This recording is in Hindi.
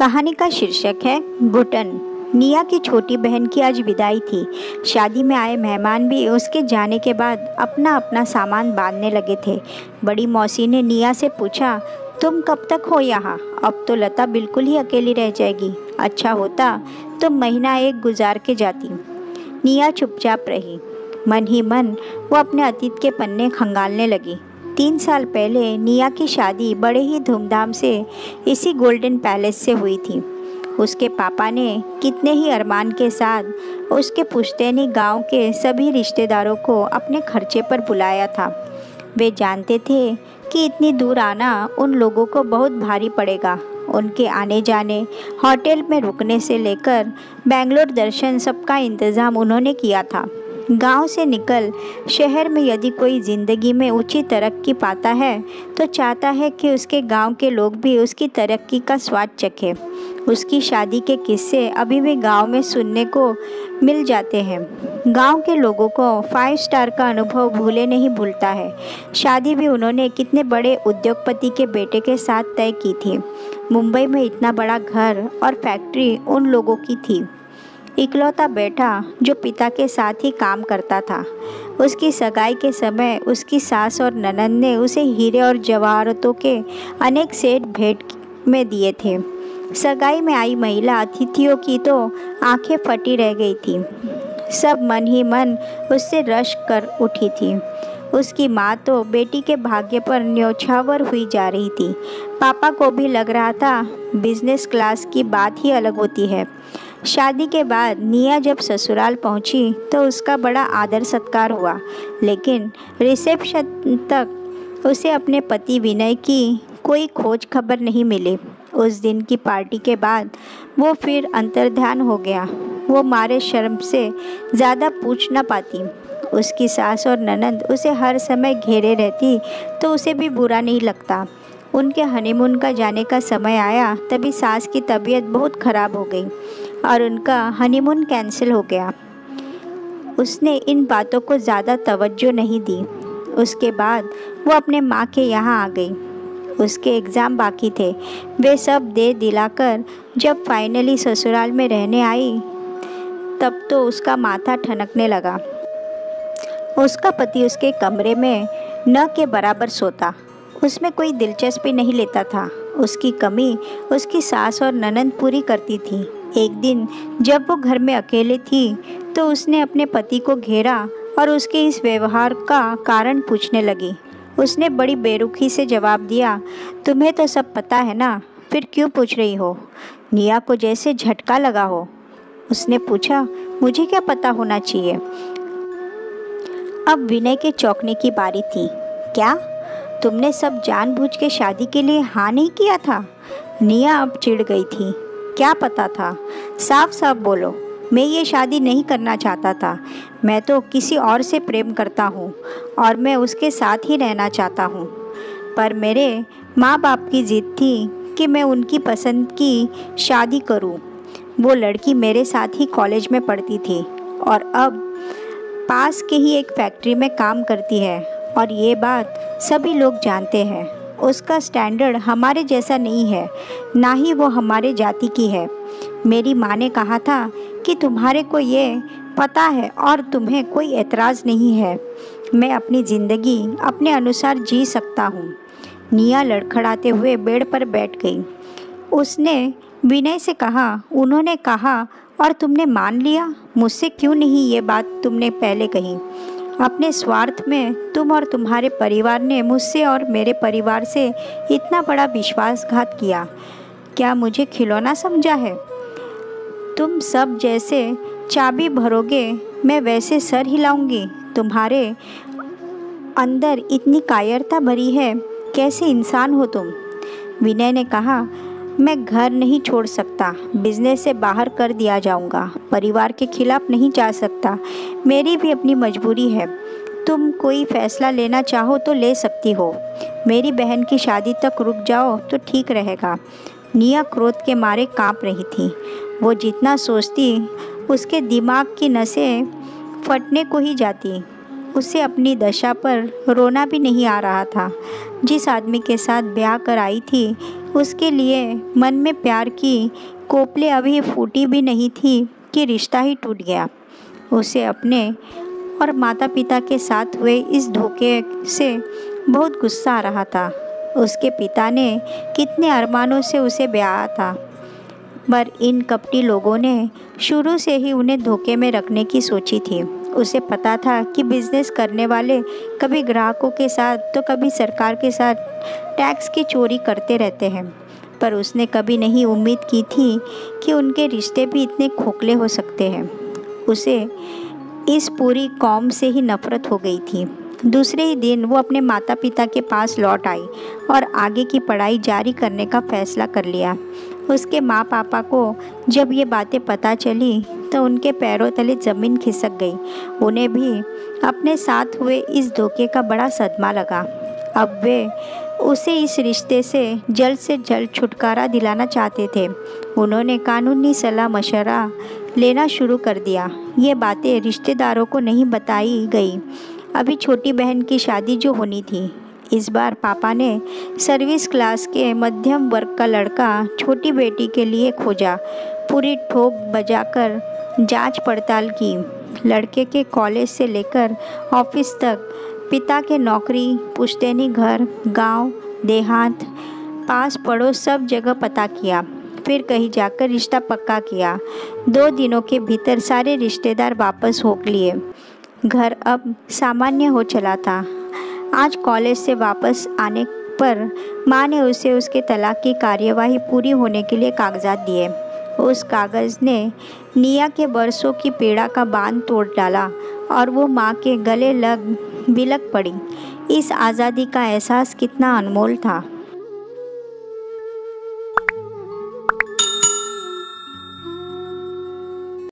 कहानी का शीर्षक है घुटन। निया की छोटी बहन की आज विदाई थी। शादी में आए मेहमान भी उसके जाने के बाद अपना अपना सामान बांधने लगे थे। बड़ी मौसी ने निया से पूछा, तुम कब तक हो यहाँ? अब तो लता बिल्कुल ही अकेली रह जाएगी। अच्छा होता तो महीना एक गुजार के जाती। निया चुपचाप रही। मन ही मन वो अपने अतीत के पन्ने खंगालने लगी। 3 साल पहले निया की शादी बड़े ही धूमधाम से इसी गोल्डन पैलेस से हुई थी। उसके पापा ने कितने ही अरमान के साथ उसके पुश्तैनी गांव के सभी रिश्तेदारों को अपने खर्चे पर बुलाया था। वे जानते थे कि इतनी दूर आना उन लोगों को बहुत भारी पड़ेगा। उनके आने जाने, होटल में रुकने से लेकर बेंगलोर दर्शन सबका इंतज़ाम उन्होंने किया था। गांव से निकल शहर में यदि कोई ज़िंदगी में ऊंची तरक्की पाता है तो चाहता है कि उसके गांव के लोग भी उसकी तरक्की का स्वाद चखें। उसकी शादी के किस्से अभी भी गांव में सुनने को मिल जाते हैं। गांव के लोगों को 5 स्टार का अनुभव भूले नहीं भूलता है। शादी भी उन्होंने कितने बड़े उद्योगपति के बेटे के साथ तय की थी। मुंबई में इतना बड़ा घर और फैक्ट्री उन लोगों की थी। इकलौता बेटा जो पिता के साथ ही काम करता था। उसकी सगाई के समय उसकी सास और ननंद ने उसे हीरे और जवाहरातों के अनेक सेट भेंट में दिए थे। सगाई में आई महिला अतिथियों की तो आंखें फटी रह गई थी। सब मन ही मन उससे रश कर उठी थी। उसकी माँ तो बेटी के भाग्य पर न्योछावर हुई जा रही थी। पापा को भी लग रहा था बिजनेस क्लास की बात ही अलग होती है। शादी के बाद निया जब ससुराल पहुंची तो उसका बड़ा आदर सत्कार हुआ, लेकिन रिसेप्शन तक उसे अपने पति विनय की कोई खोज खबर नहीं मिली। उस दिन की पार्टी के बाद वो फिर अंतर्ध्यान हो गया। वो मारे शर्म से ज़्यादा पूछ न पाती। उसकी सास और ननंद उसे हर समय घेरे रहती तो उसे भी बुरा नहीं लगता। उनके हनीमून का जाने का समय आया तभी सास की तबीयत बहुत ख़राब हो गई और उनका हनीमून कैंसिल हो गया। उसने इन बातों को ज़्यादा तवज्जो नहीं दी। उसके बाद वो अपने माँ के यहाँ आ गई। उसके एग्ज़ाम बाकी थे। वे सब दे दिलाकर जब फाइनली ससुराल में रहने आई तब तो उसका माथा ठनकने लगा। उसका पति उसके कमरे में न के बराबर सोता, उसमें कोई दिलचस्पी नहीं लेता था। उसकी कमी उसकी सास और ननंद पूरी करती थी। एक दिन जब वो घर में अकेले थी तो उसने अपने पति को घेरा और उसके इस व्यवहार का कारण पूछने लगी। उसने बड़ी बेरुखी से जवाब दिया, तुम्हें तो सब पता है ना, फिर क्यों पूछ रही हो? निया को जैसे झटका लगा हो। उसने पूछा, मुझे क्या पता होना चाहिए? अब विनय के चौंकने की बारी थी। क्या तुमने सब जानबूझ के शादी के लिए हाँ नहीं किया था? निया अब चिढ़ गई थी। क्या पता था? साफ साफ बोलो। मैं ये शादी नहीं करना चाहता था। मैं तो किसी और से प्रेम करता हूँ और मैं उसके साथ ही रहना चाहता हूँ, पर मेरे माँ बाप की जिद थी कि मैं उनकी पसंद की शादी करूँ। वो लड़की मेरे साथ ही कॉलेज में पढ़ती थी और अब पास के ही एक फैक्ट्री में काम करती है और ये बात सभी लोग जानते हैं। उसका स्टैंडर्ड हमारे जैसा नहीं है, ना ही वो हमारे जाति की है। मेरी माँ ने कहा था कि तुम्हारे को ये पता है और तुम्हें कोई एतराज़ नहीं है। मैं अपनी ज़िंदगी अपने अनुसार जी सकता हूँ। निया लड़खड़ाते हुए बेड पर बैठ गई। उसने विनय से कहा, उन्होंने कहा और तुमने मान लिया? मुझसे क्यों नहीं ये बात तुमने पहले कही? अपने स्वार्थ में तुम और तुम्हारे परिवार ने मुझसे और मेरे परिवार से इतना बड़ा विश्वासघात किया। क्या मुझे खिलौना समझा है? तुम सब जैसे चाबी भरोगे मैं वैसे सर हिलाऊंगी। तुम्हारे अंदर इतनी कायरता भरी है, कैसे इंसान हो तुम? विनय ने कहा, मैं घर नहीं छोड़ सकता, बिजनेस से बाहर कर दिया जाऊंगा, परिवार के खिलाफ नहीं जा सकता। मेरी भी अपनी मजबूरी है। तुम कोई फैसला लेना चाहो तो ले सकती हो। मेरी बहन की शादी तक रुक जाओ तो ठीक रहेगा। निया क्रोध के मारे कांप रही थी। वो जितना सोचती उसके दिमाग की नसें फटने को ही जाती। उसे अपनी दशा पर रोना भी नहीं आ रहा था। जिस आदमी के साथ ब्याह कर आई थी उसके लिए मन में प्यार की कोपले अभी फूटी भी नहीं थी कि रिश्ता ही टूट गया। उसे अपने और माता पिता के साथ हुए इस धोखे से बहुत गुस्सा आ रहा था। उसके पिता ने कितने अरमानों से उसे ब्याहा था, पर इन कपटी लोगों ने शुरू से ही उन्हें धोखे में रखने की सोची थी। उसे पता था कि बिजनेस करने वाले कभी ग्राहकों के साथ तो कभी सरकार के साथ टैक्स की चोरी करते रहते हैं, पर उसने कभी नहीं उम्मीद की थी कि उनके रिश्ते भी इतने खोखले हो सकते हैं। उसे इस पूरी कौम से ही नफरत हो गई थी। दूसरे ही दिन वो अपने माता पिता के पास लौट आई और आगे की पढ़ाई जारी करने का फैसला कर लिया। उसके माँ पापा को जब ये बातें पता चली तो उनके पैरों तले ज़मीन खिसक गई। उन्हें भी अपने साथ हुए इस धोखे का बड़ा सदमा लगा। अब वे उसे इस रिश्ते से जल्द छुटकारा दिलाना चाहते थे। उन्होंने कानूनी सलाह मशवरा लेना शुरू कर दिया। ये बातें रिश्तेदारों को नहीं बताई गई। अभी छोटी बहन की शादी जो होनी थी, इस बार पापा ने सर्विस क्लास के मध्यम वर्ग का लड़का छोटी बेटी के लिए खोजा। पूरी ठोक बजाकर जांच पड़ताल की। लड़के के कॉलेज से लेकर ऑफिस तक, पिता के नौकरी, पुश्तैनी घर, गांव, देहात, पास पड़ोस सब जगह पता किया। फिर कहीं जाकर रिश्ता पक्का किया। 2 दिनों के भीतर सारे रिश्तेदार वापस हो लिए। घर अब सामान्य हो चला था। आज कॉलेज से वापस आने पर माँ ने उसे उसके तलाक की कार्यवाही पूरी होने के लिए कागजात दिए। उस कागज़ ने निया के बरसों की पीड़ा का बांध तोड़ डाला और वो माँ के गले लग बिलक पड़ी। इस आज़ादी का एहसास कितना अनमोल था।